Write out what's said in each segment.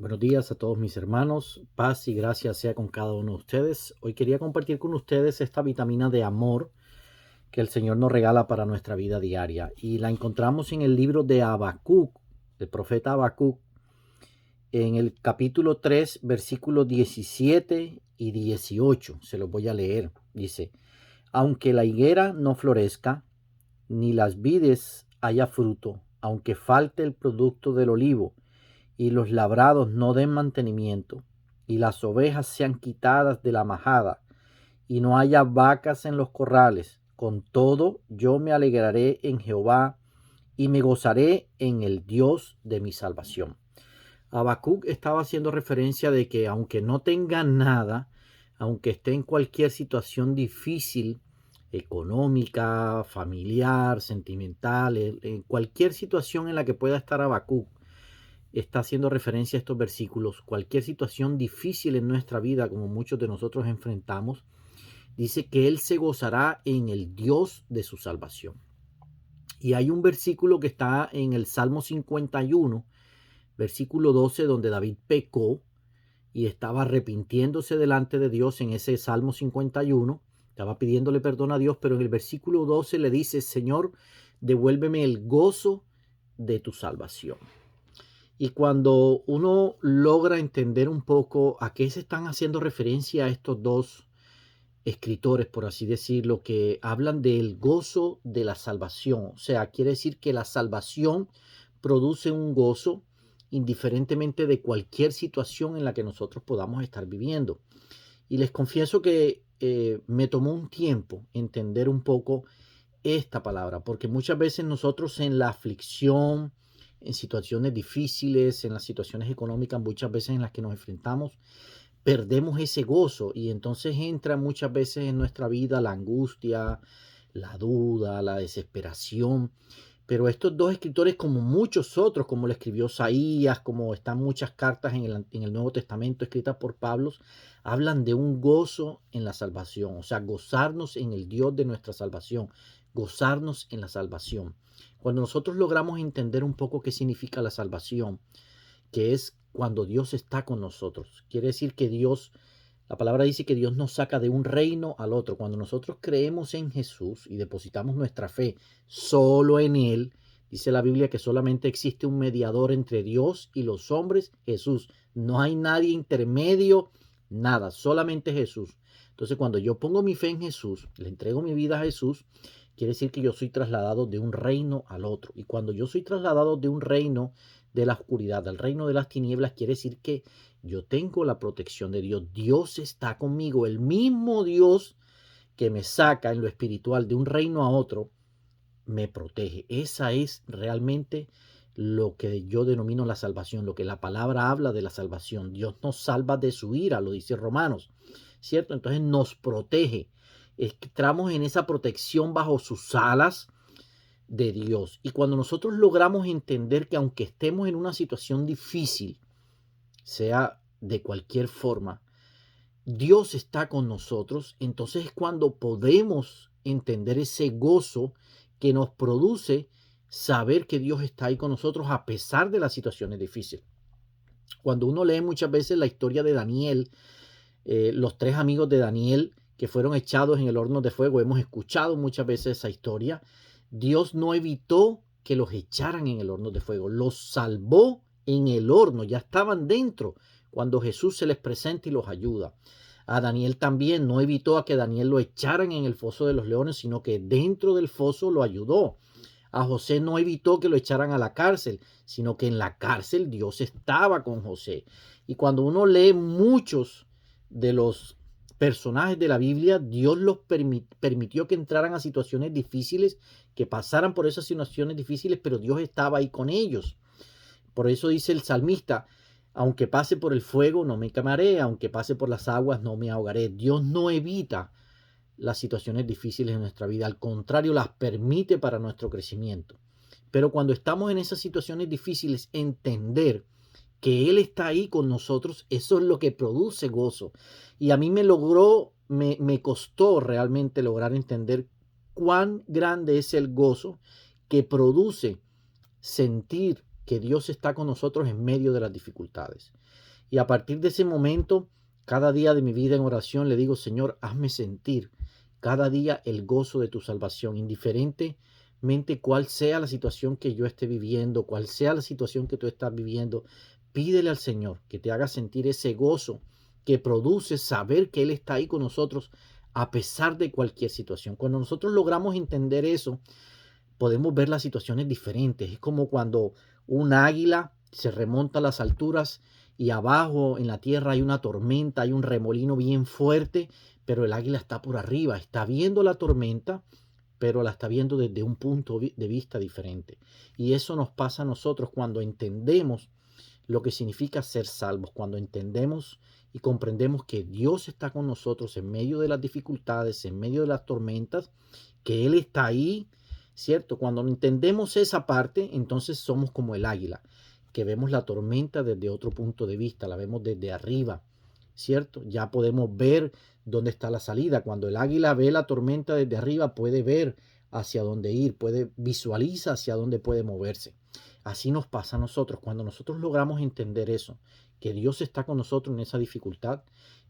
Buenos días a todos mis hermanos, paz y gracia sea con cada uno de ustedes. Hoy quería compartir con ustedes esta vitamina de amor que el Señor nos regala para nuestra vida diaria y la encontramos en el libro de Habacuc, del profeta Habacuc, en el capítulo 3, versículos 17 y 18. Se los voy a leer. Dice: aunque la higuera no florezca, ni las vides haya fruto, aunque falte el producto del olivo, y los labrados no den mantenimiento, y las ovejas sean quitadas de la majada, y no haya vacas en los corrales, con todo yo me alegraré en Jehová, y me gozaré en el Dios de mi salvación. Habacuc estaba haciendo referencia de que aunque no tenga nada, aunque esté en cualquier situación difícil, económica, familiar, sentimental, en cualquier situación en la que pueda estar Habacuc, está haciendo referencia a estos versículos. Cualquier situación difícil en nuestra vida, como muchos de nosotros enfrentamos, dice que Él se gozará en el Dios de su salvación. Y hay un versículo que está en el Salmo 51, versículo 12, donde David pecó y estaba arrepintiéndose delante de Dios en ese Salmo 51. Estaba pidiéndole perdón a Dios, pero en el versículo 12 le dice: Señor, devuélveme el gozo de tu salvación. Y cuando uno logra entender un poco a qué se están haciendo referencia a estos dos escritores, por así decirlo, que hablan del gozo de la salvación, o sea, quiere decir que la salvación produce un gozo indiferentemente de cualquier situación en la que nosotros podamos estar viviendo. Y les confieso que me tomó un tiempo entender un poco esta palabra, porque muchas veces nosotros en la aflicción, en situaciones difíciles, en las situaciones económicas, muchas veces en las que nos enfrentamos, perdemos ese gozo y entonces entra muchas veces en nuestra vida la angustia, la duda, la desesperación. Pero estos dos escritores, como muchos otros, como lo escribió Isaías, como están muchas cartas en el Nuevo Testamento escritas por Pablo, hablan de un gozo en la salvación, o sea, gozarnos en el Dios de nuestra salvación, gozarnos en la salvación. Cuando nosotros logramos entender un poco qué significa la salvación, que es cuando Dios está con nosotros, quiere decir que Dios, la palabra dice que Dios nos saca de un reino al otro. Cuando nosotros creemos en Jesús y depositamos nuestra fe solo en Él, dice la Biblia que solamente existe un mediador entre Dios y los hombres, Jesús. No hay nadie intermedio, nada, solamente Jesús. Entonces, cuando yo pongo mi fe en Jesús, le entrego mi vida a Jesús, quiere decir que yo soy trasladado de un reino al otro. Y cuando yo soy trasladado de un reino de la oscuridad al reino de las tinieblas, quiere decir que yo tengo la protección de Dios. Dios está conmigo. El mismo Dios que me saca en lo espiritual de un reino a otro, me protege. Esa es realmente lo que yo denomino la salvación, lo que la palabra habla de la salvación. Dios nos salva de su ira, lo dice Romanos, ¿cierto? Entonces nos protege. Entramos en esa protección bajo sus alas de Dios. Y cuando nosotros logramos entender que aunque estemos en una situación difícil, sea de cualquier forma, Dios está con nosotros, entonces es cuando podemos entender ese gozo que nos produce saber que Dios está ahí con nosotros a pesar de las situaciones difíciles. Cuando uno lee muchas veces la historia de Daniel, los tres amigos de Daniel que fueron echados en el horno de fuego, hemos escuchado muchas veces esa historia. Dios no evitó que los echaran en el horno de fuego, los salvó en el horno, ya estaban dentro cuando Jesús se les presenta y los ayuda. A Daniel también no evitó a que Daniel lo echaran en el foso de los leones, sino que dentro del foso lo ayudó. A José no evitó que lo echaran a la cárcel, sino que en la cárcel Dios estaba con José. Y cuando uno lee muchos de los personajes de la Biblia, Dios los permitió que entraran a situaciones difíciles, que pasaran por esas situaciones difíciles, pero Dios estaba ahí con ellos. Por eso dice el salmista: aunque pase por el fuego, no me quemaré, aunque pase por las aguas, no me ahogaré. Dios no evita las situaciones difíciles en nuestra vida, al contrario, las permite para nuestro crecimiento. Pero cuando estamos en esas situaciones difíciles, entender que Él está ahí con nosotros, eso es lo que produce gozo. Y a mí me costó realmente lograr entender cuán grande es el gozo que produce sentir que Dios está con nosotros en medio de las dificultades. Y a partir de ese momento, cada día de mi vida en oración le digo, Señor, hazme sentir cada día el gozo de tu salvación, indiferentemente cuál sea la situación que yo esté viviendo, cuál sea la situación que tú estás viviendo. Pídele al Señor que te haga sentir ese gozo que produce saber que Él está ahí con nosotros a pesar de cualquier situación. Cuando nosotros logramos entender eso, podemos ver las situaciones diferentes. Es como cuando un águila se remonta a las alturas y abajo en la tierra hay una tormenta, hay un remolino bien fuerte, pero el águila está por arriba, está viendo la tormenta, pero la está viendo desde un punto de vista diferente. Y eso nos pasa a nosotros cuando entendemos lo que significa ser salvos, cuando entendemos y comprendemos que Dios está con nosotros en medio de las dificultades, en medio de las tormentas, que Él está ahí, ¿cierto? Cuando entendemos esa parte, entonces somos como el águila, que vemos la tormenta desde otro punto de vista, la vemos desde arriba, ¿cierto? Ya podemos ver dónde está la salida. Cuando el águila ve la tormenta desde arriba, puede ver hacia dónde ir, visualiza hacia dónde puede moverse. Así nos pasa a nosotros. Cuando nosotros logramos entender eso, que Dios está con nosotros en esa dificultad,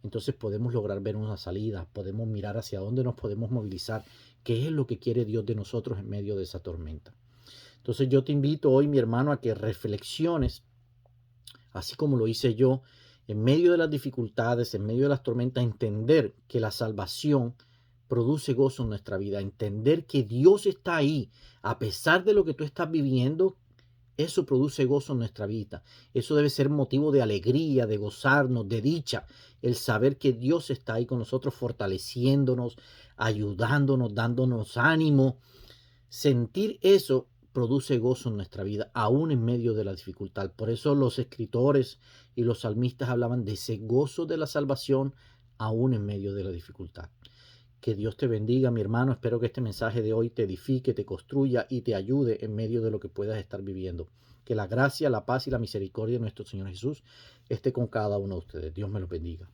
entonces podemos lograr ver una salida, podemos mirar hacia dónde nos podemos movilizar, qué es lo que quiere Dios de nosotros en medio de esa tormenta. Entonces yo te invito hoy, mi hermano, a que reflexiones, así como lo hice yo, en medio de las dificultades, en medio de las tormentas, entender que la salvación produce gozo en nuestra vida, entender que Dios está ahí, a pesar de lo que tú estás viviendo. Eso produce gozo en nuestra vida. Eso debe ser motivo de alegría, de gozarnos, de dicha. El saber que Dios está ahí con nosotros, fortaleciéndonos, ayudándonos, dándonos ánimo. Sentir eso produce gozo en nuestra vida, aún en medio de la dificultad. Por eso los escritores y los salmistas hablaban de ese gozo de la salvación, aún en medio de la dificultad. Que Dios te bendiga, mi hermano. Espero que este mensaje de hoy te edifique, te construya y te ayude en medio de lo que puedas estar viviendo. Que la gracia, la paz y la misericordia de nuestro Señor Jesús esté con cada uno de ustedes. Dios me los bendiga.